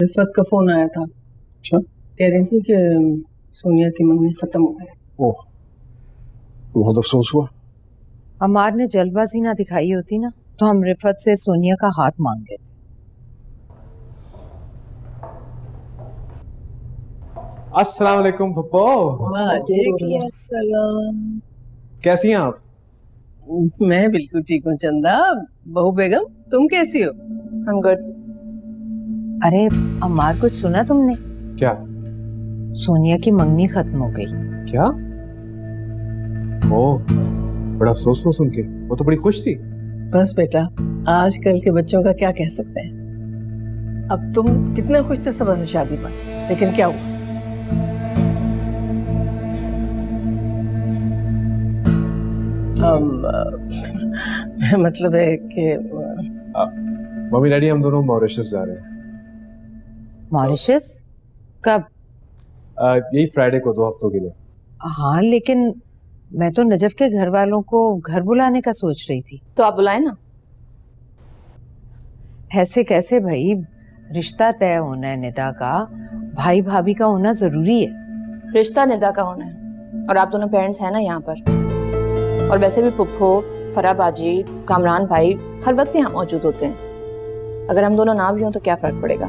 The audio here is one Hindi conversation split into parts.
रिफत का फोन आया था। अच्छा, कह रही थी कि सोनिया की मंगनी खत्म हो गई। ओह, बहुत अफसोस हुआ। अमार ने जल्दबाजी ना दिखाई होती ना तो हम रिफत से सोनिया का हाथ मांग लेते। अस्सलाम वालेकुम पप्पो। वालेकुम। कैसी हैं आप? मैं बिल्कुल ठीक हूँ चंदा। बहू बेगम तुम कैसी हो? I'm good. अरे अमार, कुछ सुना तुमने? क्या? सोनिया की मंगनी खत्म हो गई। क्या? ओह, बड़ा अफसोस हुआ सुन के। वो तो बड़ी खुश थी। बस बेटा, आजकल के बच्चों का क्या कह सकते हैं। अब तुम कितने खुश थे सुबह से शादी पर, लेकिन क्या हुआ? मेरा मतलब है कि मम्मी डैडी हम दोनों मॉरिशस जा रहे हैं। मॉरिशस? कब? यही फ्राइडे को, 2 हफ्तों के लिए। हाँ, लेकिन मैं तो नजफ के घर वालों को घर बुलाने का सोच रही थी। तो आप बुलाए ना। ऐसे कैसे भाई, रिश्ता तय होना है निदा का, भाई भाभी का होना जरूरी है। रिश्ता निदा का होना है और आप दोनों पेरेंट्स हैं ना यहाँ पर। और वैसे भी पुप्पो, फरा बाजी, कामरान भाई हर वक्त यहाँ मौजूद होते हैं। अगर हम दोनों ना भी हों तो क्या फर्क पड़ेगा।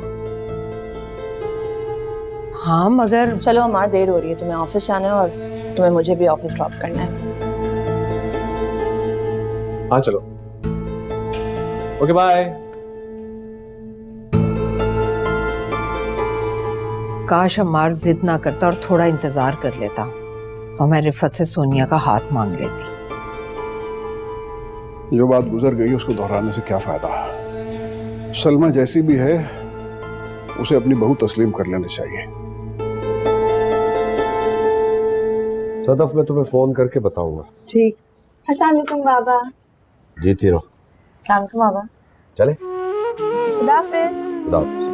हाँ मगर चलो हमारी देर हो रही है, तुम्हें ऑफिस जाना है और तुम्हें मुझे भी ऑफिस ड्रॉप करना है। हाँ चलो, ओके बाय। काश अम्मार जिद ना करता और थोड़ा इंतजार कर लेता तो मैं रिफत से सोनिया का हाथ मांग लेती। जो बात गुजर गई उसको दोहराने से क्या फायदा। सलमा जैसी भी है उसे अपनी बहू तस्लीम कर लेनी चाहिए। सदफ, मैं तुम्हें फोन करके बताऊंगा। ठीक। अस्सलाम वालेकुम बाबा। जीती रहो। अस्सलाम वालेकुम बाबा। चले, खुदा हाफिज। खुदा हाफिज।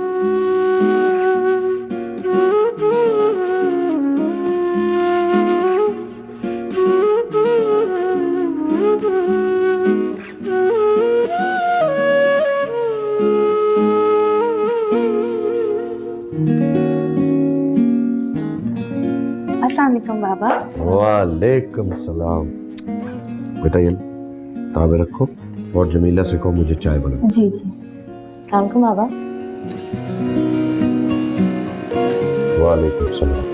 अस्सलाम वालेकुम बाबा। वालेकुम सलाम। बेटा ये ताबे रखो और जमीला से कहो मुझे चाय बना। जी जी। अस्सलाम वालेकुम बाबा। वालेकुम सलाम।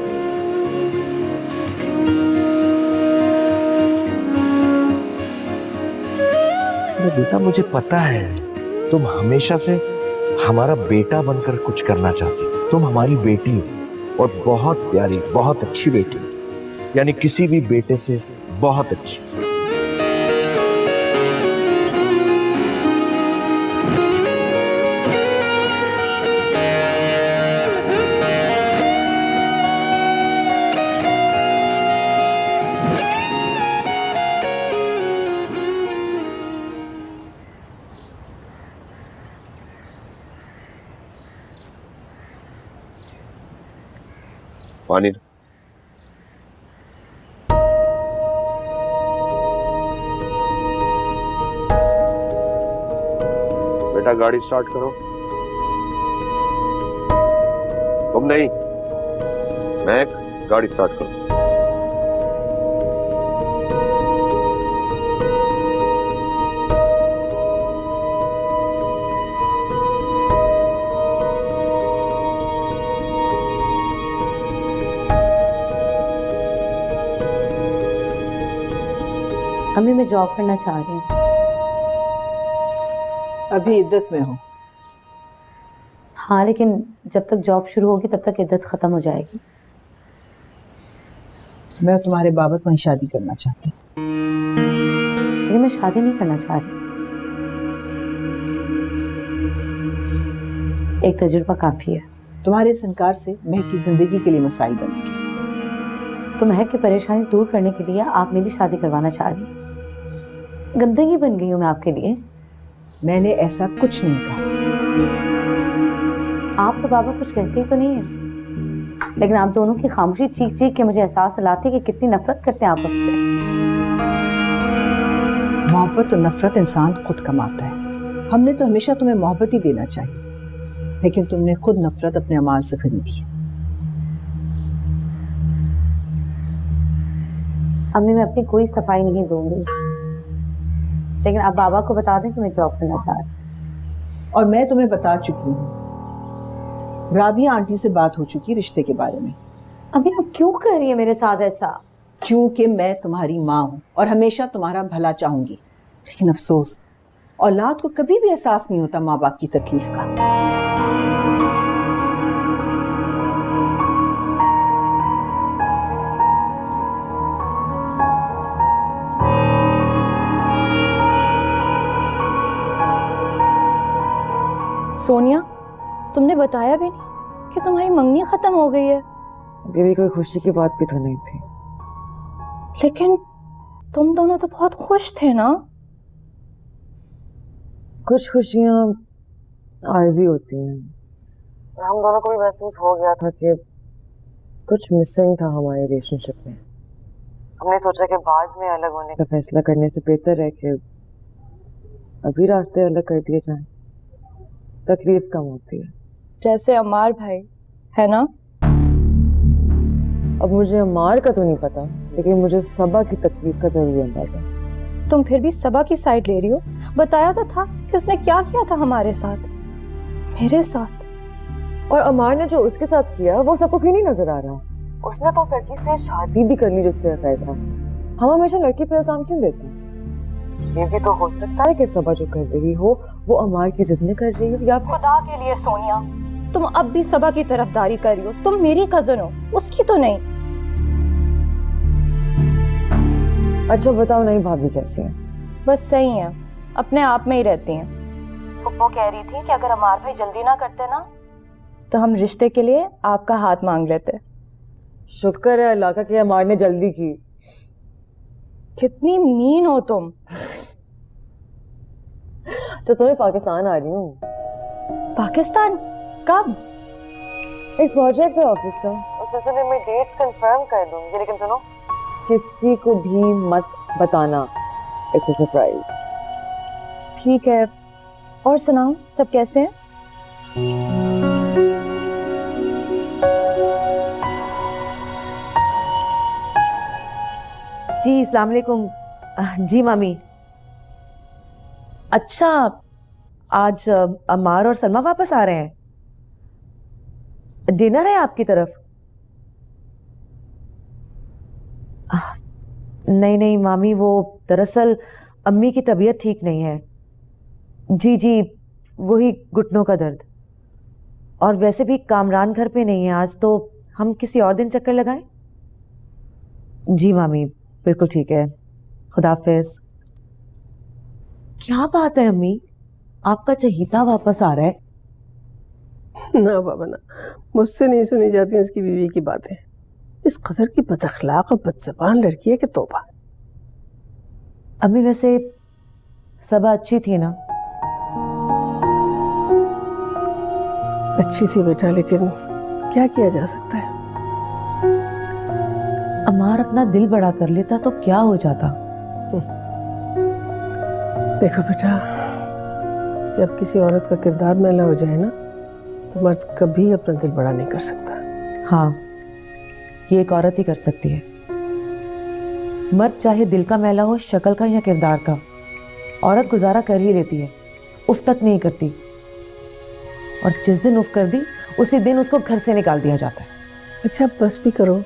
बेटा, मुझे पता है तुम हमेशा से हमारा बेटा बनकर कुछ करना चाहती हो। तुम हमारी बेटी हो और बहुत प्यारी, बहुत अच्छी बेटी, यानी किसी भी बेटे से बहुत अच्छी। पानी। बेटा गाड़ी स्टार्ट करो। तुम नहीं, मैं गाड़ी स्टार्ट करो। अभी मैं जॉब करना चाह रही हूँ। अभी इद्दत में हो? हाँ, लेकिन जब तक जॉब शुरू होगी तब तक इद्दत खत्म हो जाएगी। मैं तुम्हारे बाबत वहीं शादी करना चाहती हूँ। लेकिन मैं शादी नहीं करना चाह रही। एक तजुर्बा काफी है। तुम्हारे इस इनकार से महक की जिंदगी के लिए मसाइल बनेंगे। तो महक की परेशानी दूर करने के लिए आप मेरी शादी करवाना चाह रही हैं। गंदगी बन गई हूँ मैं आपके लिए। मैंने ऐसा कुछ नहीं कहा। आप तो बाबा कुछ कहते ही तो नहीं है, लेकिन आप दोनों की खामोशी चीख चीख के मुझे एहसास दिलाती है कि कितनी नफरत करते हैं आप मुझसे। मोहब्बत और नफरत इंसान खुद कमाता है। हमने तो हमेशा तुम्हें मोहब्बत ही देना चाहिए। लेकिन तुमने खुद नफरत अपने अमाल से खरीदी है। अम्मी मैं अपनी कोई सफाई नहीं दूंगी, लेकिन आप बाबा को बता दें कि मैं जॉब करना चाह रही हूँ। और मैं तुम्हें बता चुकी हूँ, राबिया आंटी से बात हो चुकी रिश्ते के बारे में। अभी आप क्यों कर रही है मेरे साथ ऐसा? क्योंकि मैं तुम्हारी माँ हूँ और हमेशा तुम्हारा भला चाहूंगी, लेकिन अफसोस औलाद को कभी भी एहसास नहीं होता माँ बाप की तकलीफ का। सोनिया, तुमने बताया भी नहीं कि तुम्हारी मंगनी खत्म हो गई है। ये भी कोई खुशी की बात भी तो नहीं थी। लेकिन तुम दोनों तो बहुत खुश थे ना? कुछ खुशियां आर्जी होती हैं। हम दोनों को भी महसूस हो गया था कि कुछ मिसिंग था हमारे रिलेशनशिप में। हमने सोचा कि बाद में अलग होने का फैसला करने से बेहतर है कि अभी रास्ते अलग कर दिए जाएं, तकलीफ कम होती है। जैसे अम्मार भाई, है ना? अब मुझे अम्मार का तो नहीं पता, लेकिन मुझे सबा की तकलीफ का जरूर अंदाजा। तुम फिर भी सबा की साइड ले रही हो। बताया तो था कि उसने क्या किया था हमारे साथ, मेरे साथ। और अमार ने जो उसके साथ किया वो सबको क्यों नहीं नजर आ रहा? उसने तो उस लड़की से शादी भी करनी जिससे अफेयर था। हम हमेशा लड़की पे इल्जाम क्यों देते हैं? ये भी तो हो सकता है कि सबा जो कर रही हो वो अमार की जिद में कर रही हो, या खुदा के लिए सोनिया, तुम अब भी सबा की तरफदारी कर रही हो। तुम मेरी कजन हो, उसकी तो नहीं। अच्छा बताओ, नहीं भाभी कैसी हैं? बस सही है, अपने आप में ही रहती हैं। पप्पो कह रही थी कि अगर अमार भाई जल्दी ना करते ना तो हम रिश्ते के लिए आपका हाथ मांग लेते। शुक्र है अल्लाह का कि अमार ने जल्दी की। कितनी मीन हो तुम। तो तुम्हें पाकिस्तान आ रही हूँ। पाकिस्तान कब? एक प्रोजेक्ट है ऑफिस का, उस सिलसिले में डेट्स कंफर्म कर दूंगी, लेकिन सुनो, किसी को भी मत बताना, इट्स अ सरप्राइज। ठीक है, और सुनाओ, सब कैसे हैं? जी अस्सलाम वालेकुम। जी मामी। अच्छा, आज अम्मार और सलमा वापस आ रहे हैं? डिनर है आपकी तरफ? नहीं नहीं मामी, वो दरअसल अम्मी की तबीयत ठीक नहीं है। जी जी, वही घुटनों का दर्द। और वैसे भी कामरान घर पे नहीं है आज, तो हम किसी और दिन चक्कर लगाएं? जी मामी, बिल्कुल ठीक है। खुदा हाफिज। क्या बात है अम्मी, आपका चहीता वापस आ रहा है? ना बाबा ना, मुझसे नहीं सुनी जाती उसकी बीवी की बातें। इस कदर की बदअखलाक और बदज़बान लड़की है कि तौबा। अम्मी वैसे सबा अच्छी थी ना? अच्छी थी बेटा, लेकिन क्या किया जा सकता है। अमार अपना दिल बड़ा कर लेता तो क्या हो जाता। देखो बेटा, जब किसी औरत का किरदार मैला हो जाए ना, तो मर्द कभी अपना दिल बड़ा नहीं कर सकता। हाँ, ये एक औरत ही कर सकती है। मर्द चाहे दिल का मैला हो, शक्ल का या किरदार का, औरत गुजारा कर ही लेती है, उफ तक नहीं करती। और जिस दिन उफ कर दी, उसी दिन उसको घर से निकाल दिया जाता है। अच्छा बस भी करो,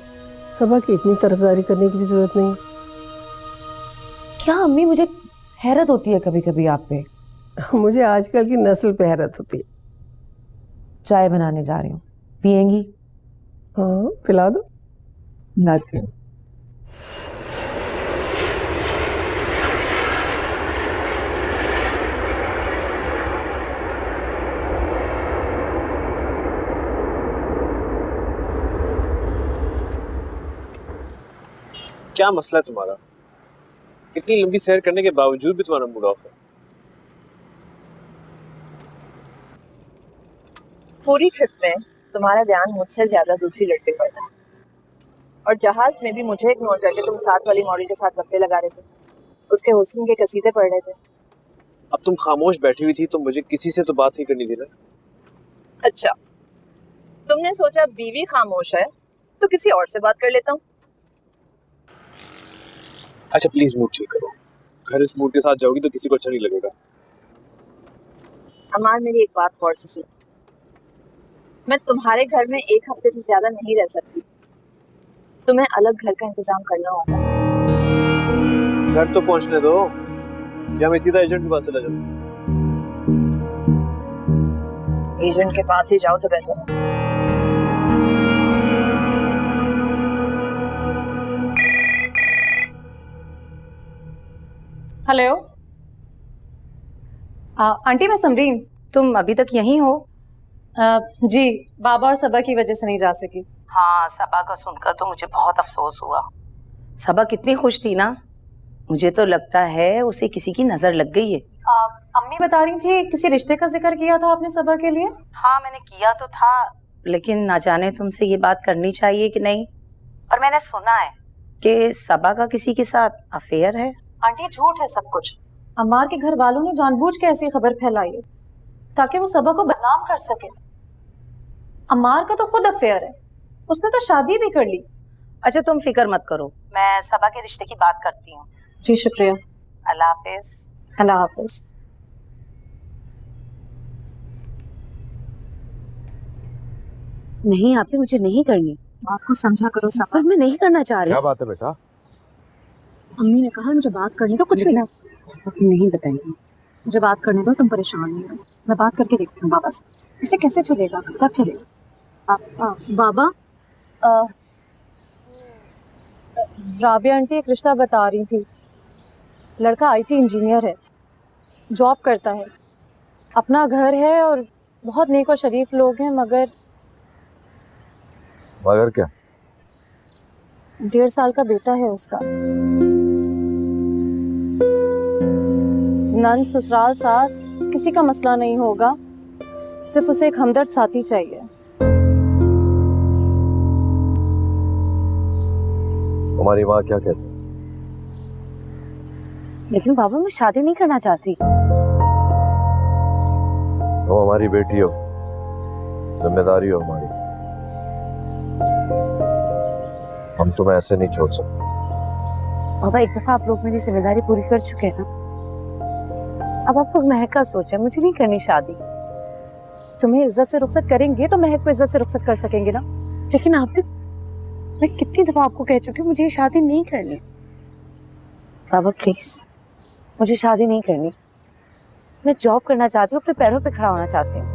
सबा की इतनी तरफदारी करने की भी जरूरत नहीं। क्या अम्मी, मुझे हैरत होती है कभी कभी आप पे। मुझे आजकल की नस्ल पे हैरत होती है। चाय बनाने जा रही हूँ, पियेंगी? हाँ पिला दो। लाती हूँ। क्या मसला है तुम्हारा? इतनी लंबी सैर करने के बावजूद भी तुम्हारा मूड ऑफ है। पूरी ट्रिप में तुम्हारा ध्यान मुझसे ज्यादा दूसरी लड़के पर था, और जहाज में भी मुझे इग्नोर करके तुम साथ वाली मॉडल के साथ गप्पे लगा रहे थे, उसके हुस्न के कसीदे पढ़ रहे थे। अब तुम खामोश बैठी हुई थी तो मुझे किसी से तो बात ही करनी थी ना। अच्छा, तुमने सोचा बीवी खामोश है तो किसी और से बात कर लेता हूँ। अच्छा प्लीज मूड ठीक करो, घर इस मूड के साथ जाओगी तो किसी को अच्छा नहीं लगेगा। अमार मेरी एक बात गौर से सुनो, मैं तुम्हारे घर में एक हफ्ते से ज्यादा नहीं रह सकती, तुम्हें अलग घर का इंतजाम करना होगा। घर तो पहुंचने दो या मैं सीधा एजेंट के पास चला जाऊँ। एजेंट के पास ही जाओ तो बेहतर है। हेलो आंटी, मैं समरीन। तुम अभी तक यहीं हो? जी, बाबा और सबा की वजह से नहीं जा सकी। हाँ, सबा का सुनकर तो मुझे बहुत अफसोस हुआ। सबा कितनी खुश थी ना, मुझे तो लगता है उसे किसी की नजर लग गई है। अम्मी बता रही थी किसी रिश्ते का जिक्र किया था आपने सबा के लिए। हाँ, मैंने किया तो था, लेकिन ना जाने तुमसे ये बात करनी चाहिए कि नहीं। और मैंने सुना है कि सबा का किसी के साथ अफेयर है। आंटी, झूठ है सब कुछ। अम्मार के घर वालों ने जानबूझ के ऐसी खबर फैलाई है ताकि वो सबा को बदनाम कर सके। अम्मार का तो खुद अफेयर है, उसने तो शादी भी कर ली। अच्छा, तुम फिक्र मत करो, मैं सबा के रिश्ते की बात करती हूँ। जी शुक्रिया। अल्लाह हाफिज। अल्लाह हाफिज। नहीं आपने मुझे नहीं करनी। आपको समझा करो सबा। पर मैं नहीं करना चाह रही। क्या बात है बेटा? अम्मी ने कहा मुझे बात करनी, तो कुछ नहीं नहीं बताएंगे। मुझे बात करने दो, तुम परेशान नहीं हो। मैं बात करके देखती हूँ बाबा से। इसे कैसे चलेगा, कब तक चलेगा? बाबा, राबिया आंटी एक रिश्ता बता रही थी। लड़का आईटी इंजीनियर है, जॉब करता है, अपना घर है और बहुत नेक और शरीफ लोग हैं, मगर क्या? 1.5 साल का बेटा है उसका। नन, ससुराल, सास किसी का मसला नहीं होगा, सिर्फ उसे एक हमदर्द साथी चाहिए। हमारी माँ क्या कहती? लेकिन बाबा मैं शादी नहीं करना चाहती। वो हमारी बेटी हो, जिम्मेदारी हो हमारी, हम तुम्हें ऐसे नहीं छोड़ सकते। बाबा एक दफा आप लोग मेरी जिम्मेदारी पूरी कर चुके हैं ना, अब आप लोग महक का सोचें, मुझे नहीं करनी शादी। तुम्हें इज्जत से रुखसत करेंगे तो महक को इज्जत से रुखसत कर सकेंगे ना। लेकिन आपने, मैं कितनी दफा आपको कह चुकी हूँ मुझे ये शादी नहीं करनी। बाबा प्लीज, मुझे शादी नहीं करनी। मैं जॉब करना चाहती हूँ, अपने पैरों पे खड़ा होना चाहती हूँ।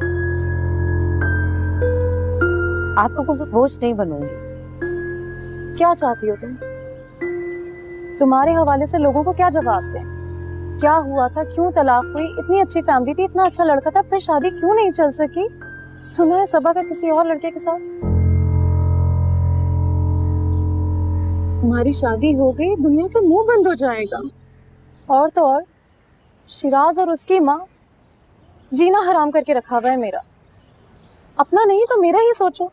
आप लोगों पर बोझ नहीं बनूंगी। क्या चाहती हो तुम? तुम्हारे हवाले से लोगों को क्या जवाब दें? क्या हुआ था, क्यों तलाक हुई? इतनी अच्छी फैमिली थी, इतना अच्छा लड़का था, फिर शादी क्यों नहीं चल सकी? सुना है सबा का किसी और लड़के के साथ। हमारी शादी हो गई, दुनिया का मुंह बंद हो जाएगा। और तो और शिराज और उसकी माँ जीना हराम करके रखा हुआ है मेरा। अपना नहीं तो मेरा ही सोचो।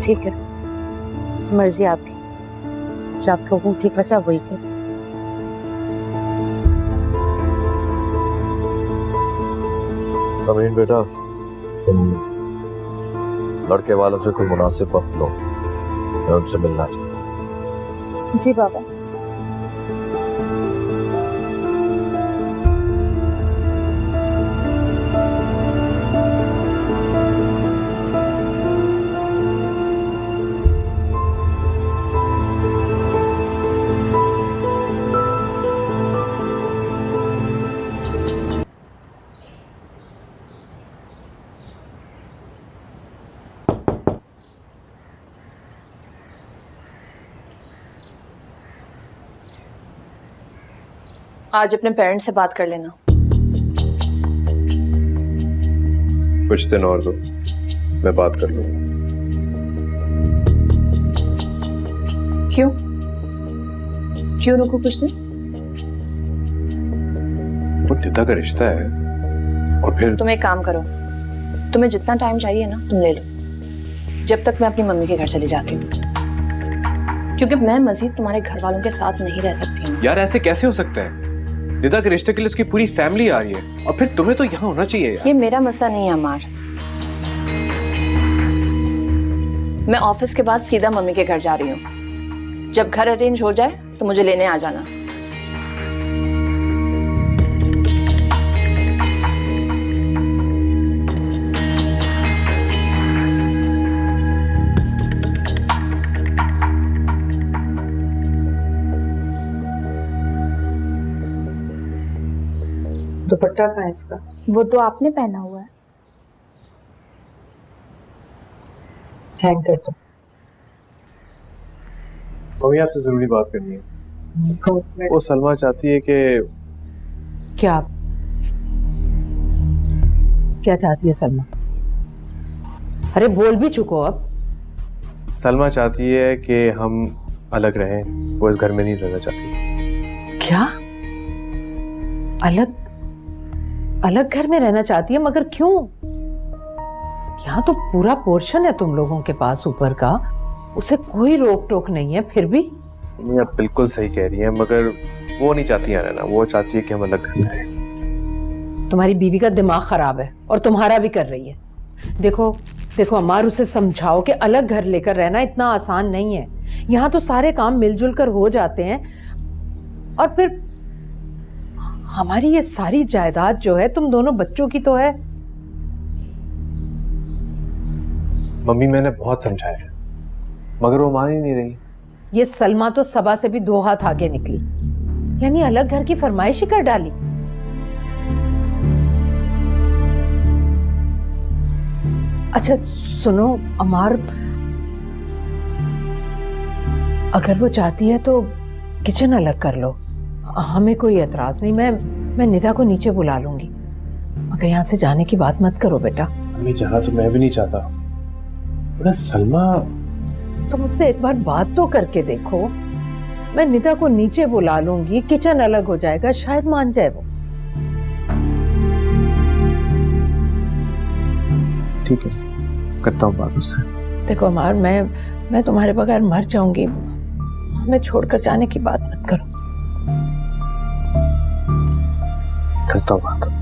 ठीक है, मर्जी आपकी, जो आप लोगों को ठीक लगे आप वही करें। अमीन बेटा, तुम लड़के वालों से कोई मुनासिब वक्त लो, मैं उनसे मिलना चाहता हूँ। जी बाबा। आज अपने पेरेंट्स से बात कर लेना। कुछ दिन और दो, मैं बात कर लूंगा। क्यों क्यों रुको कुछ दिन? वो निदा का रिश्ता है, और फिर तुम एक काम करो, तुम्हें जितना टाइम चाहिए ना तुम ले लो, जब तक मैं अपनी मम्मी के घर चली जाती हूँ। क्योंकि मैं मजीद तुम्हारे घर वालों के साथ नहीं रह सकती हूँ। यार ऐसे कैसे हो सकता है? निदा के रिश्ते के लिए उसकी पूरी फैमिली आ रही है और फिर तुम्हें तो यहाँ होना चाहिए यार। ये मेरा मसला नहीं है अमार। मैं ऑफिस के बाद सीधा मम्मी के घर जा रही हूँ। जब घर अरेंज हो जाए तो मुझे लेने आ जाना। दुपट्टा कहाँ है इसका? वो तो आपने पहना हुआ है। हैंग कर दो। मम्मी आपसे जरूरी बात करनी है। वो सलमा चाहती है कि क्या क्या चाहती है सलमा? अरे बोल भी चुको अब। सलमा चाहती है कि हम अलग रहें, वो इस घर में नहीं रहना चाहती। क्या? अलग अलग घर में रहना चाहती है? मगर क्यों? यहाँ तो पूरा पोर्शन है तुम लोगों के पास ऊपर का, उसे कोई रोक टोक नहीं है। फिर भी आप बिल्कुल सही कह रही हैं, मगर वो नहीं चाहती यहाँ रहना। वो चाहती है कि हम अलग घर में रहें। तुम्हारी बीवी का दिमाग खराब है और तुम्हारा भी कर रही है। देखो देखो अमार, उसे समझाओ कि अलग घर लेकर रहना इतना आसान नहीं है। यहाँ तो सारे काम मिलजुल कर हो जाते हैं और फिर हमारी ये सारी जायदाद जो है तुम दोनों बच्चों की तो है। मम्मी मैंने बहुत समझाया है मगर वो मान ही नहीं रही। ये सलमा तो सबा से भी 2 हाथ आगे निकली, यानी अलग घर की फरमाइश ही कर डाली। अच्छा सुनो अमार, अगर वो चाहती है तो किचन अलग कर लो, हमें कोई एतराज नहीं। मैं निदा को नीचे बुला लूंगी, मगर यहाँ से जाने की बात मत करो बेटा। मम्मी जहाँ तो मैं भी नहीं चाहता, मगर सलमा। तुम उससे एक बार बात तो करके देखो। मैं निदा को नीचे बुला लूंगी, किचन अलग हो जाएगा, शायद मान जाए वो। ठीक है, करता हूँ बात उससे। देखो अमार, मैं तुम्हारे बगैर मर जाऊंगी, हमें छोड़कर जाने की बात मत करो। करता हूँ बात।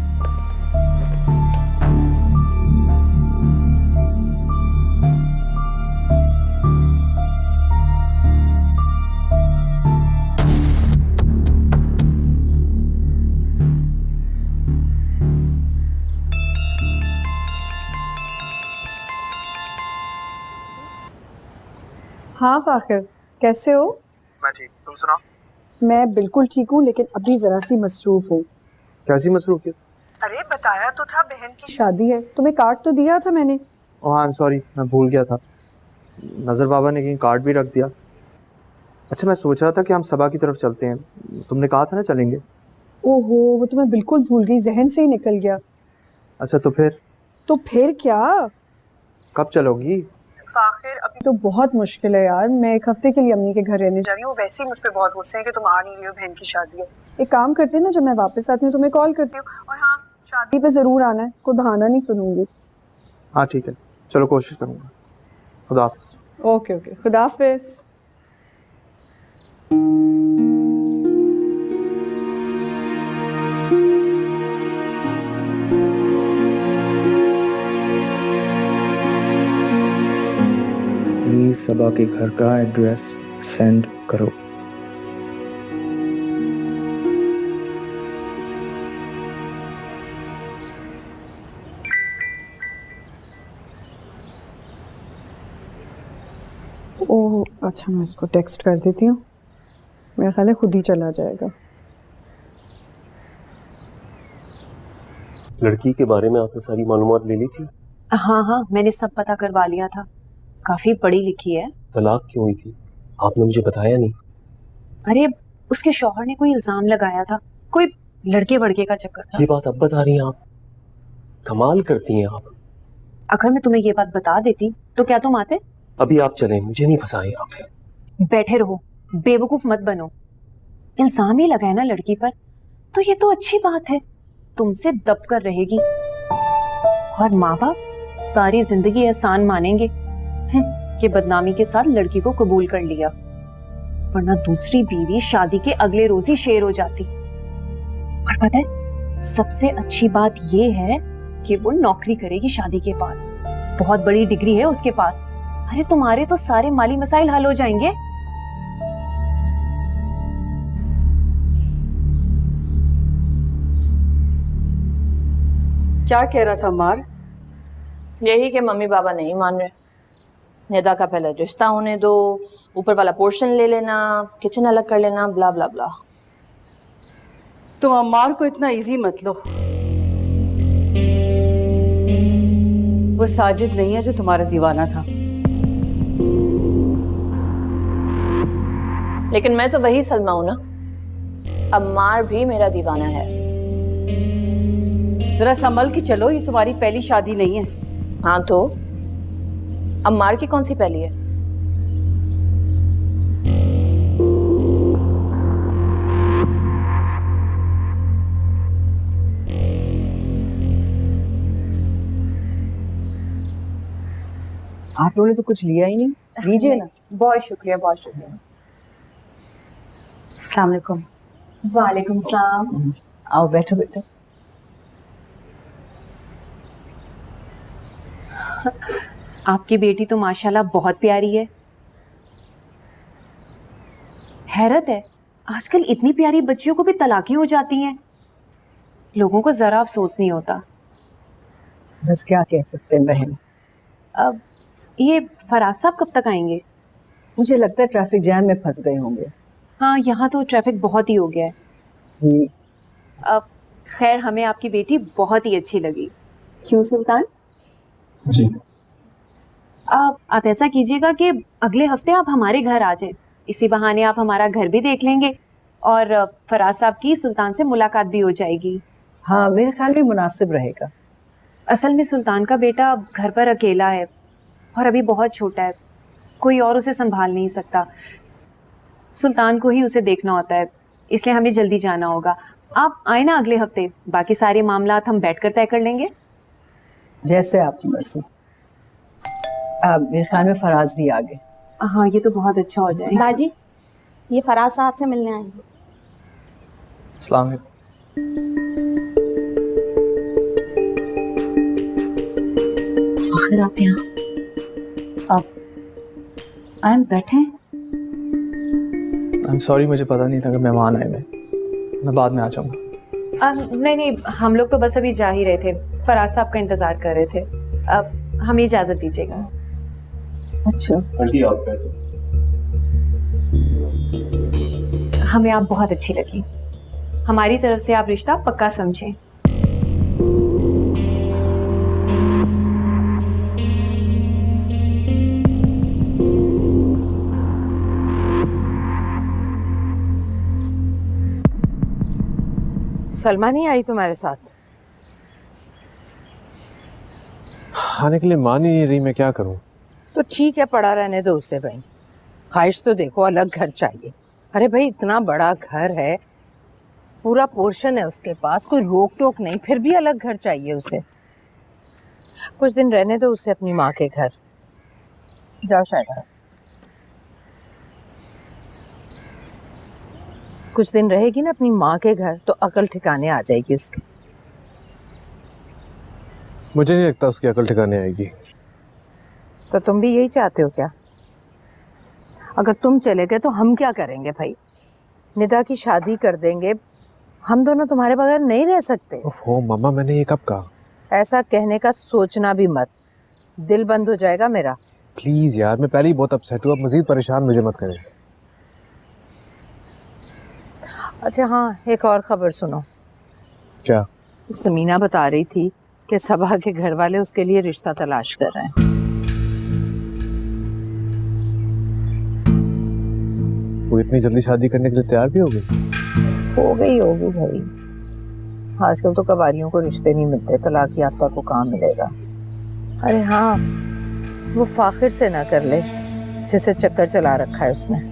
हाँ फाखिर, कैसे हो? मैं ठीक, तुम सुनाओ। मैं बिल्कुल ठीक हूँ, लेकिन अभी जरा सी मसरूफ हूँ। कैसी मसरूफियत? अरे बताया तो था, बहन की शादी है। तुम्हें कार्ड तो दिया था मैंने। ओह आई एम सॉरी, मैं भूल गया था। नज़र बाबा ने कहीं कार्ड भी रख दिया। अच्छा मैं सोच रहा था कि हम सबा की तरफ चलते हैं, तुमने कहा था ना चलेंगे। ओहो, वो तो मैं बिल्कुल भूल गई, जहन से ही निकल गया। अच्छा तो फिर क्या? कब चलोगी? फाखिर अभी तो बहुत मुश्किल है यार। मैं 1 हफ्ते के लिए अम्मी के घर रहने जा रही हूँ। वैसे ही मुझ पे बहुत गुस्से हैं कि तुम आ नहीं रही हो, बहन की शादी है। एक काम करते हैं ना, जब मैं वापस आती हूँ तुम्हें कॉल करती हूँ। और हाँ, शादी पे जरूर आना है, कोई बहाना नहीं सुनूंगी। हाँ ठीक है, चलो कोशिश करूँगा। खुदा हाफिज़। ओके ओके, खुदा हाफिज़। प्लीज सबा के घर का एड्रेस सेंड करो। ओह अच्छा, मैं इसको टेक्स्ट कर देती हूँ, मेरा ख्याल है खुद ही चला जाएगा। लड़की के बारे में आपने सारी मालूमात ले ली थी? हाँ, मैंने सब पता करवा लिया था। काफी पढ़ी लिखी है। तलाक क्यों हुई थी? आपने मुझे बताया नहीं। अरे उसके शौहर ने कोई इल्जाम लगाया था, कोई लड़के वड़के का चक्कर था। ये बात अब बता रही हैं आप? कमाल करती हैं आप। अगर मैं तुम्हें ये बात बता देती तो क्या तुम आते? अभी आप चलें, मुझे नहीं फंसाएं आप। बैठे रहो, बेवकूफ मत बनो। इल्जाम ही लगाया ना लड़की पर, तो ये तो अच्छी बात है, तुमसे दब कर रहेगी। और माँ बाप सारी जिंदगी एहसान मानेंगे कि बदनामी के साथ लड़की को कबूल कर लिया। वरना दूसरी बीवी शादी के अगले रोज ही शेर हो जाती। और पता है सबसे अच्छी बात ये है कि वो नौकरी करेगी शादी के बाद, बहुत बड़ी डिग्री है उसके पास। अरे तुम्हारे तो सारे माली मसाइल हल हो जाएंगे। क्या कह रहा था मार? यही कि मम्मी पापा नहीं मान रहे। निदा का पहले रिश्ता होने दो, ऊपर वाला पोर्शन ले लेना, किचन अलग कर लेना, ब्ला ब्ला ब्ला। तुम अम्मार को इतना इजी मत लो। वो साजिद नहीं है जो तुम्हारा दीवाना था। लेकिन मैं तो वही सलमा हूं ना। अम्मार भी मेरा दीवाना है। जरा संभल के चलो, ये तुम्हारी पहली शादी नहीं है। हाँ तो अम्मार की कौन सी पहली है? आप लोगों ने तो कुछ लिया ही नहीं, लीजिए ना। बहुत शुक्रिया, बहुत शुक्रिया। अस्सलाम वालेकुम। वालेकुम सलाम। आओ बैठो बेटा। आपकी बेटी तो माशाल्लाह बहुत प्यारी है। हैरत है आजकल इतनी प्यारी बच्चियों को भी तलाकें हो जाती हैं। लोगों को जरा अफसोस नहीं होता। बस क्या कह सकते हैं बहन। अब ये फराज साहब कब तक आएंगे? मुझे लगता है ट्रैफिक जैम में फंस गए होंगे। हाँ यहाँ तो ट्रैफिक बहुत ही हो गया है जी। अब खैर हमें आपकी बेटी बहुत ही अच्छी लगी। क्यों सुल्तान? जी। आप ऐसा कीजिएगा कि अगले हफ्ते आप हमारे घर आ जाएं। इसी बहाने आप हमारा घर भी देख लेंगे और फराज साहब की सुल्तान से मुलाकात भी हो जाएगी। हाँ मेरे ख्याल में मुनासिब रहेगा। असल में सुल्तान का बेटा घर पर अकेला है और अभी बहुत छोटा है, कोई और उसे संभाल नहीं सकता। सुल्तान को ही उसे देखना होता है, इसलिए हमें जल्दी जाना होगा। आप आए ना अगले हफ्ते, बाकी सारे मामलात हम बैठकर तय कर लेंगे। जैसे आपकी मर्जी। मेरे ख्याल में फराज भी आ गए। हाँ ये तो बहुत अच्छा हो जाएगा। बाजी ये फराज साहब से मिलने आएंगे। अस्सलाम वालेकुम। फाखिर आप यहाँ, आप आए बैठे? आई एम सॉरी, मुझे पता नहीं था कि मेहमान आए हुए। मैं बाद में आ जाऊंगा। नहीं हम लोग तो बस अभी जा ही रहे थे, फराज साहब का इंतजार कर रहे थे। अब हमें इजाजत दीजिएगा। अच्छा आंटी आप बैठो। हमें आप बहुत अच्छी लगी। हमारी तरफ से आप रिश्ता पक्का समझें। सलमा नहीं आई तुम्हारे साथ? आने के लिए मान ही नहीं रही, मैं क्या करूं? तो ठीक है, पड़ा रहने दो उसे भाई। ख्वाहिश तो देखो, अलग घर चाहिए। अरे भाई इतना बड़ा घर है, पूरा पोर्शन है उसके पास, कोई रोक टोक नहीं, फिर भी अलग घर चाहिए उसे। कुछ दिन रहने दो उसे अपनी माँ के घर। जाओ शायद कुछ दिन रहेगी ना अपनी माँ के घर तो अकल ठिकाने आ जाएगी उसकी। मुझे नहीं लगता उसकी अकल ठिकाने आएगी। तो तुम भी यही चाहते हो क्या? अगर तुम चले गए तो हम क्या करेंगे भाई? निदा की शादी कर देंगे, हम दोनों तुम्हारे बगैर नहीं रह सकते। ओहो मामा, मैंने ये कब कहा? ऐसा कहने का सोचना भी मत, दिल बंद हो जाएगा मेरा। प्लीज यार, मैं पहले ही बहुत अपसेट हूँ, अब मजीद परेशान मुझे मत करें। अच्छा हाँ, एक और खबर सुनो। क्या? समीना बता रही थी कि सबा के घर वाले उसके लिए रिश्ता तलाश कर रहे हैं। वो इतनी जल्दी शादी करने के लिए तैयार भी हो गई? हो गई होगी भाई, आजकल तो कबारियों को रिश्ते नहीं मिलते, तलाक याफ्ता को कहाँ मिलेगा। अरे हाँ, वो फाखिर से ना कर ले जिसे चक्कर चला रखा है उसने।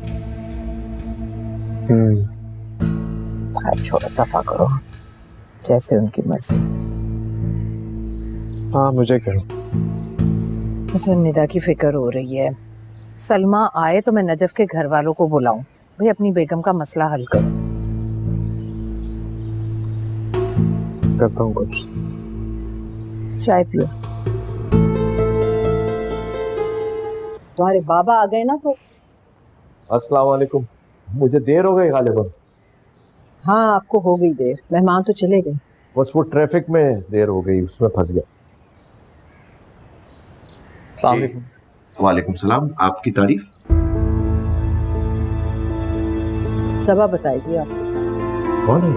छोड़ो, दफा करो, जैसे उनकी मर्जी। हाँ मुझे क्या, मुझे निदा की फिक्र हो रही है। सलमा आए तो मैं नजफ के घर वालों को बुलाऊं, भाई अपनी बेगम का मसला हल करो। करता हूँ कुछ। चाय पियो। तुम्हारे बाबा आ गए ना तो। अस्सलाम वालेकुम। मुझे देर हो गई गालिबन। हाँ आपको हो गई देर, मेहमान तो चले गए। बस वो ट्रैफिक में देर हो गई, उसमें फंस गया। अस्सलाम वालेकुम। वालेकुम सलाम। आपकी तारीफ? सबा बताएगी आप। कौन है?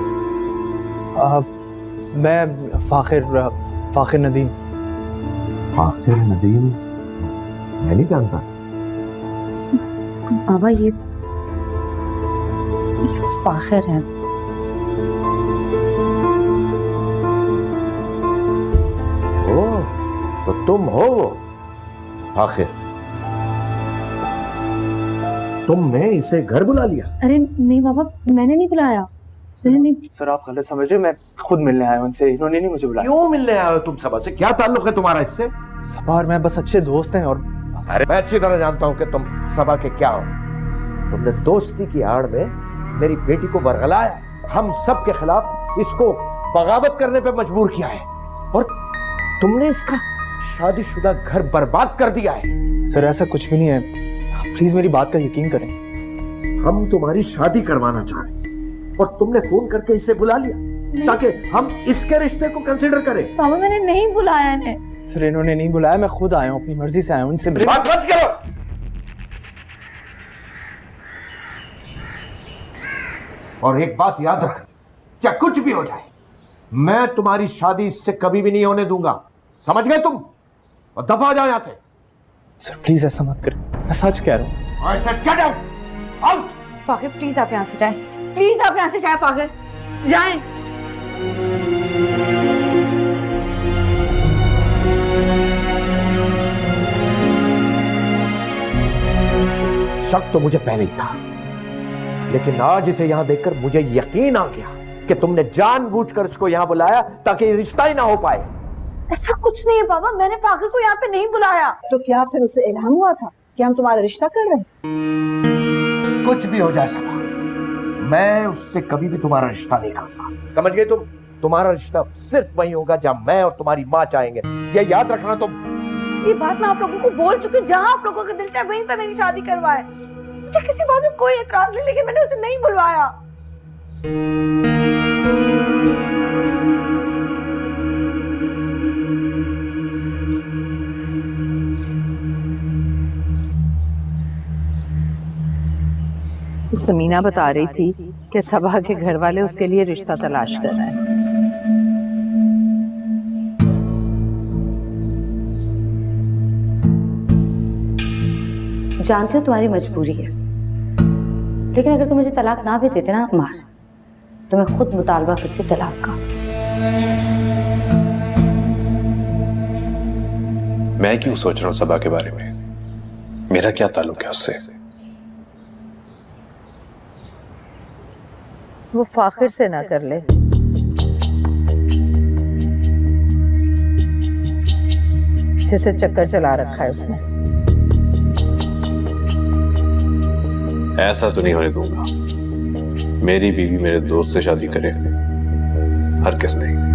मैं फाखिर नदीम। फाखिर नदीम? मैं नहीं जानता। बाबा ये फाखिर है। ओ, तो तुम हो वो फाखिर? तुमने इसे घर बुला लिया? अरे नहीं बाबा, मैंने नहीं बुलाया। सर आप गलत समझ रहे हो, मैं खुद मिलने आया हूं उनसे, इन्होंने नहीं मुझे बुलाया। क्यों मिलने आए हो तुम सबा से? क्या ताल्लुक है तुम्हारा इससे? सबा और मैं बस अच्छे दोस्त हैं। और अरे मैं अच्छी तरह जानता हूं कि तुम सबा के क्या हो। तुमने दोस्ती की आड़ में मेरी बेटी को बरगलाया, हम सब के खिलाफ इसको बगावत करने पे मजबूर किया है, और तुमने इसका शादीशुदा घर बर्बाद कर दिया है। सर ऐसा कुछ भी नहीं है, प्लीज मेरी बात का यकीन करें। हम तुम्हारी शादी करवाना चाहें और तुमने फोन करके इसे बुला लिया ताकि हम इसके रिश्ते को कंसीडर करें। बाबा मैंने नहीं बुलाया इन्हें। सर इन्होंने नहीं बुलाया, मैं खुद आया हूँ, अपनी मर्जी से आया हूँ। इनसे बात मत करो। और एक बात याद रखना, चाहे कुछ भी हो जाए, मैं तुम्हारी शादी इससे कभी भी नहीं होने दूंगा। समझ गए तुम? और दफा हो जाओ यहां से। सर प्लीज ऐसा मत करें, मैं सच कह रहा हूँ। I said get out! Out! Fakhir please आप यहाँ से जाएं, प्लीज आप यहाँ से जाएं फाखिर, जाएं। शक तो मुझे पहले ही था, लेकिन आज इसे यहां देखकर मुझे यकीन आ गया कि तुमने जानबूझकर इसको यहां बुलाया ताकि रिश्ता ही ना हो पाए। ऐसा कुछ नहीं है बाबा, मैंने फाखिर को यहाँ पे नहीं बुलाया। तो क्या फिर उसे इल्हाम हुआ था कि हम तुम्हारा रिश्ता कर रहे हैं? कुछ भी हो जाए सबा, मैं उससे कभी भी तुम्हारा रिश्ता नहीं करूंगा। समझ गए तुम? तुम्हारा रिश्ता सिर्फ वही होगा जहां मैं और तुम्हारी माँ चाहेंगे, ये याद रखना तुम। ये बात मैं आप लोगों को बोल चुकी हूँ, जहाँ आप लोगों का दिल चाहे वहीं पे मेरी शादी करवाए। मुझे किसी बात में कोई एतराज नहीं, लेकिन मैंने उसे नहीं बुलवाया। समीना बता रही थी कि सबा के घर वाले उसके लिए रिश्ता तलाश कर रहे हैं। जानती हो तुम्हारी मजबूरी है, लेकिन अगर तुम मुझे तलाक ना भी देते ना अम्मार, तो मैं खुद मुतालबा करती तलाक का। मैं क्यों सोच रहा हूं सबा के बारे में? मेरा क्या ताल्लुक है उससे? वो फाखिर से ना कर ले। जिसे चक्कर चला रखा है उसने। ऐसा तो नहीं होने दूंगा। मेरी बीवी मेरे दोस्त से शादी करे, हर किस नहीं।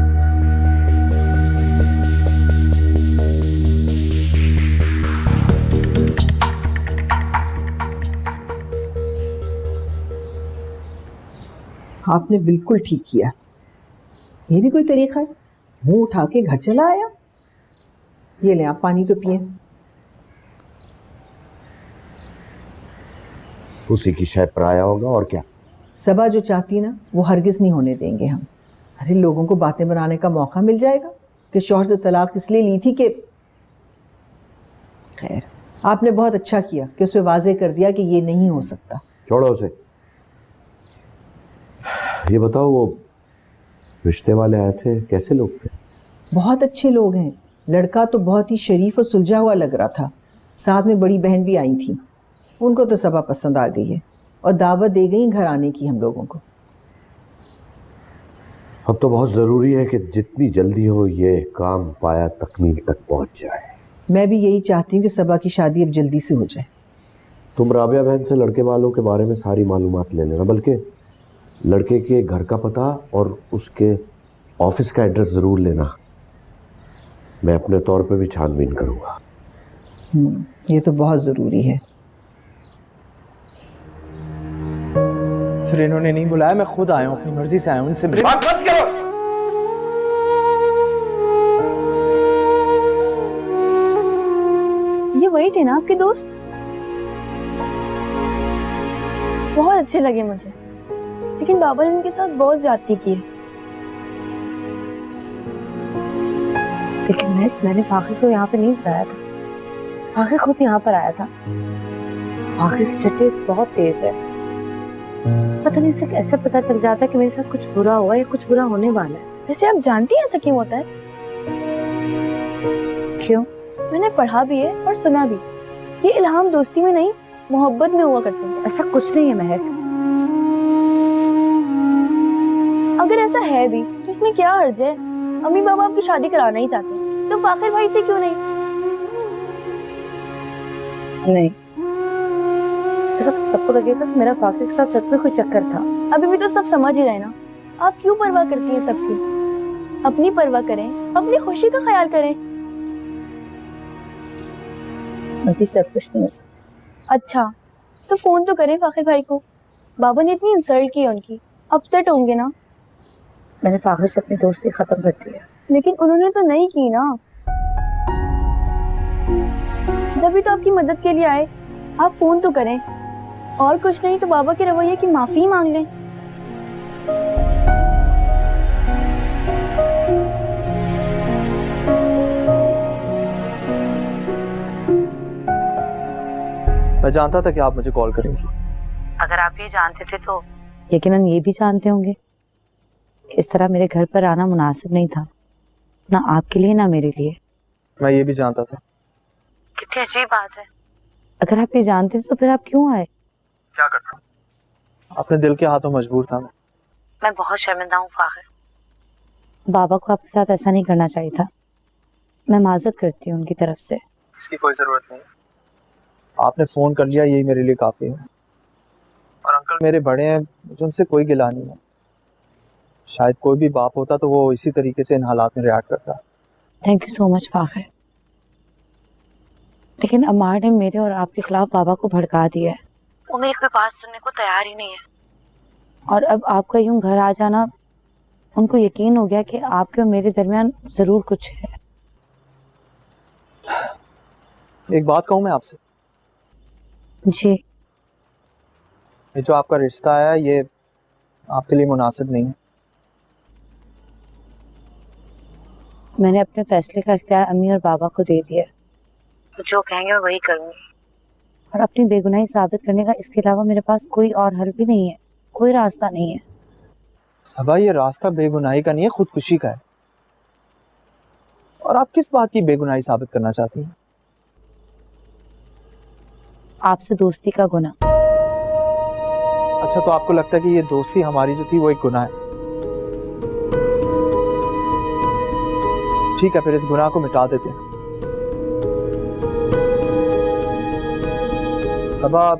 आपने बिल्कुल ठीक किया। ये भी कोई तरीका है? मुंह उठा के घर चला आया। ये ले आप पानी तो पिए। उसी की शायद पर आया होगा, और क्या। सबा जो चाहती ना वो हरगिज नहीं होने देंगे हम। अरे लोगों को बातें बनाने का मौका मिल जाएगा कि शौहर से तलाक इसलिए ली थी कि। खैर आपने बहुत अच्छा किया कि उस पर वाजे कर दिया कि ये नहीं हो सकता। छोड़ो उसे। ये बताओ, वो रिश्ते वाले आए थे, कैसे लोग थे? बहुत अच्छे लोग हैं। लड़का तो बहुत ही शरीफ और सुलझा हुआ लग रहा था। साथ में बड़ी बहन भी आई थी। उनको तो सबा पसंद आ गई है और दावत दे गई घर आने की हम लोगों को। अब तो बहुत ज़रूरी है कि जितनी जल्दी हो ये काम पाया तकमील तक पहुंच जाए। मैं भी यही चाहती हूँ कि सबा की शादी अब जल्दी से हो जाए। तुम राबिया बहन से लड़के वालों के बारे में सारी मालूमात ले लेना, बल्कि लड़के के घर का पता और उसके ऑफिस का एड्रेस ज़रूर लेना। मैं अपने तौर पे भी छानबीन करूँगा। ये तो बहुत ज़रूरी है। सर इन्होंने नहीं बुलाया, मैं खुद आया हूँ, अपनी मर्जी से आया हूँ। इनसे बात मत करो। ये वही थे ना आपके दोस्त? बहुत अच्छे लगे मुझे, लेकिन बाबा ने इनके साथ बहुत ज्यादती की है। लेकिन मैंने फाखिर को यहाँ पे नहीं बुलाया था, फाखिर खुद यहाँ पर आया था। फाखिर की छठी बहुत तेज है, पता नहीं उसे कैसे पता चल जाता है कि मेरे साथ कुछ बुरा हुआ या कुछ बुरा होने वाला है। वैसे आप जानती हैं ऐसा क्यों होता है? क्यों? मैंने पढ़ा भी है और सुना भी। ये इल्हाम दोस्ती में नहीं, मोहब्बत में हुआ करते हैं। ऐसा कुछ नहीं है महक। अगर ऐसा है भी तो इसमें क्या हर्ज है? अम्मी बाबा आपकी शादी कराना ही चाहते हैं, तो फाखिर भाई से क्यों नहीं? नहीं, इस तरह तो सबको लगेगा कि मेरा फाखिर के साथ सच में कोई चक्कर था। अभी भी तो सब समझ ही रहे ना। आप क्यों परवाह करती हैं सबकी? अपनी परवाह करें, अपनी खुशी का ख्याल करें। मैं सेल्फिश नहीं हो सकती। अच्छा, तो फोन तो करें फाखिर भाई को। बाबा ने इतनी इंसल्ट की है उनकी, अपसेट होंगे ना। मैंने फाखिर से अपनी दोस्ती खत्म कर दी है। लेकिन उन्होंने तो नहीं की ना। जब भी तो आपकी मदद के लिए आए, आप फोन तो करें। और कुछ नहीं तो बाबा के रवैये की माफी मांग लें। मैं जानता था कि आप मुझे कॉल करेंगी। अगर आप ये जानते थे तो यकीनन ये भी जानते होंगे इस तरह मेरे घर पर आना मुनासिब नहीं था, ना आपके लिए ना मेरे लिए। मैं ये भी जानता था। कितनी अजीब बात है। अगर आप ये जानते थे तो फिर आप क्यों आए? क्या करता? अपने दिल के हाथों मजबूर था मैं बहुत शर्मिंदा हूँ फाखिर। बाबा को आपके साथ ऐसा नहीं करना चाहिए था। मैं माजरत करती हूँ उनकी तरफ से। इसकी कोई जरूरत नहीं। आपने फोन कर लिया, यही मेरे लिए काफी है। और अंकल मेरे बड़े हैं, मुझे उनसे कोई गिला नहीं है। शायद कोई भी बाप होता तो वो इसी तरीके से इन हालात में रिएक्ट करता। Thank you so much Fakhir. लेकिन अम्मार ने मेरे और आपके खिलाफ बाबा को भड़का दिया है। वो मेरी कोई बात सुनने को तैयार ही नहीं है। और अब आपका यूं घर आ जाना, उनको यकीन हो गया कि आपके और मेरे दरमियान जरूर कुछ है। एक बात कहूँ मैं आपसे? जी। ये जो आपका रिश्ता है ये आपके लिए मुनासिब नहीं है। मैंने अपने फैसले का इख्तियार अम्मी और बाबा को दे दिया। जो कहेंगे मैं वही करूंगी। और अपनी बेगुनाही साबित करने का इसके अलावा मेरे पास कोई और हल भी नहीं है, कोई रास्ता नहीं है। सबा, ये रास्ता बेगुनाही का नहीं है, खुदकुशी का है। और आप किस बात की बेगुनाही साबित करना चाहती हैं? आपसे दोस्ती का गुनाह। अच्छा, तो आपको लगता है कि ये दोस्ती हमारी जो थी वो एक गुनाह है? ठीक है, फिर इस गुनाह को मिटा देते हैं। सबा,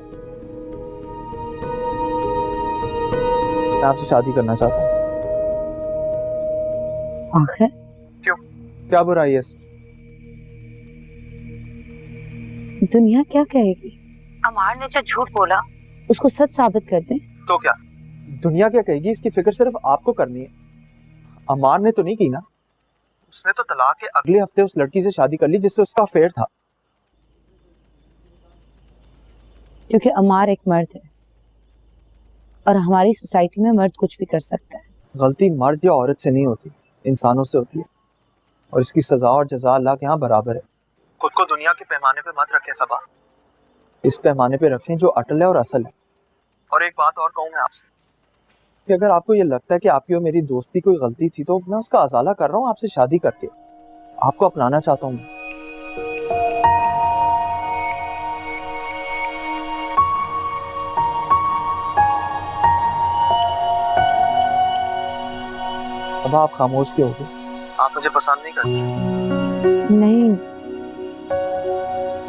मैं आपसे शादी करना चाहता हूँ। फाखिर? क्यों? क्या बुराई है इसमें? दुनिया क्या कहेगी? अमार ने जो झूठ बोला उसको सच साबित कर दे तो क्या? दुनिया क्या कहेगी इसकी फिक्र सिर्फ आपको करनी है। अमार ने तो नहीं की ना। उसने तो तलाक के अगले हफ्ते उस लड़की से शादी कर ली जिससे उसका अफेयर था। क्योंकि अमार एक मर्द है और हमारी सोसाइटी में मर्द कुछ भी कर सकता है। गलती मर्द या औरत से नहीं होती, इंसानों से होती है। और इसकी सजा और जजा अल्लाह के यहाँ बराबर है। खुद को दुनिया के पैमाने पे मत रखें सबा, इस पैमाने पे रखें जो अटल है और असल है। और एक बात और कहूँ मैं आपसे कि अगर आपको ये लगता है कि आपकी और मेरी दोस्ती कोई गलती थी तो मैं उसका अजाला कर रहा हूँ आपसे शादी करके। आपको अपनाना चाहता हूँ। सबा, आप खामोश क्यों हो गए? आप मुझे पसंद नहीं करते? नहीं,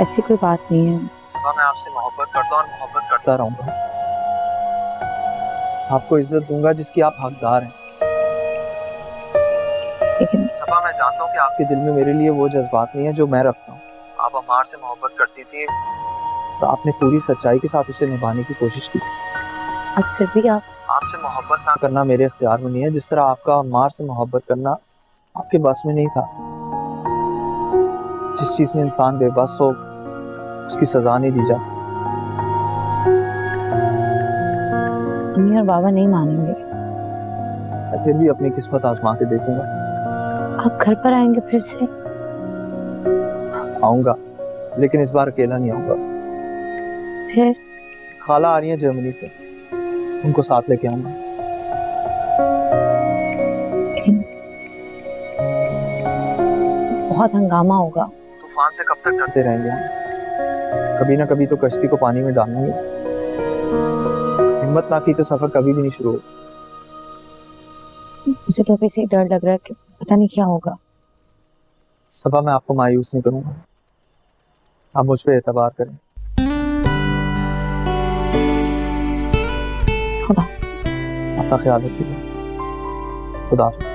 ऐसी कोई बात नहीं है। सबा, मैं आपसे मोहब्बत करता हूँ और मोहब्बत करता रहूंगा। आपको इज्जत दूंगा जिसकी आप हकदार हैं। लेकिन सबा, मैं जानता हूँ कि आपके दिल में मेरे लिए वो जज्बात नहीं है जो मैं रखता हूँ। आप अमार से मोहब्बत करती थी तो आपने पूरी सच्चाई के साथ उसे निभाने की कोशिश की। अब फिर भी आपसे मोहब्बत ना करना मेरे इख्तियार में नहीं है, जिस तरह आपका अम्मार से मोहब्बत करना आपके बस में नहीं था। जिस चीज में इंसान बेबस हो उसकी सजा नहीं दी जाती। अम्मी और बाबा नहीं मानेंगे। मैं फिर भी अपनी किस्मत आजमा के देखूंगा। आप घर पर आएंगे फिर से? आऊंगा, लेकिन इस बार अकेला नहीं आऊंगा। फिर खाला आ रही है जर्मनी से, उनको साथ लेके आऊंगा। लेकिन बहुत हंगामा होगा। तूफान से कब तक डरते रहेंगे हम? कभी ना कभी तो कश्ती को पानी में डालना ही। हिम्मत ना की तो सफर कभी भी नहीं शुरू हो। मुझे तो अभी से डर लग रहा है कि पता नहीं क्या होगा। सबा, मैं आपको मायूस नहीं करूंगा। आप मुझ पे एतबार करें। खुदा अपना ख्याल रखिएगा। खुदा हाफिज़।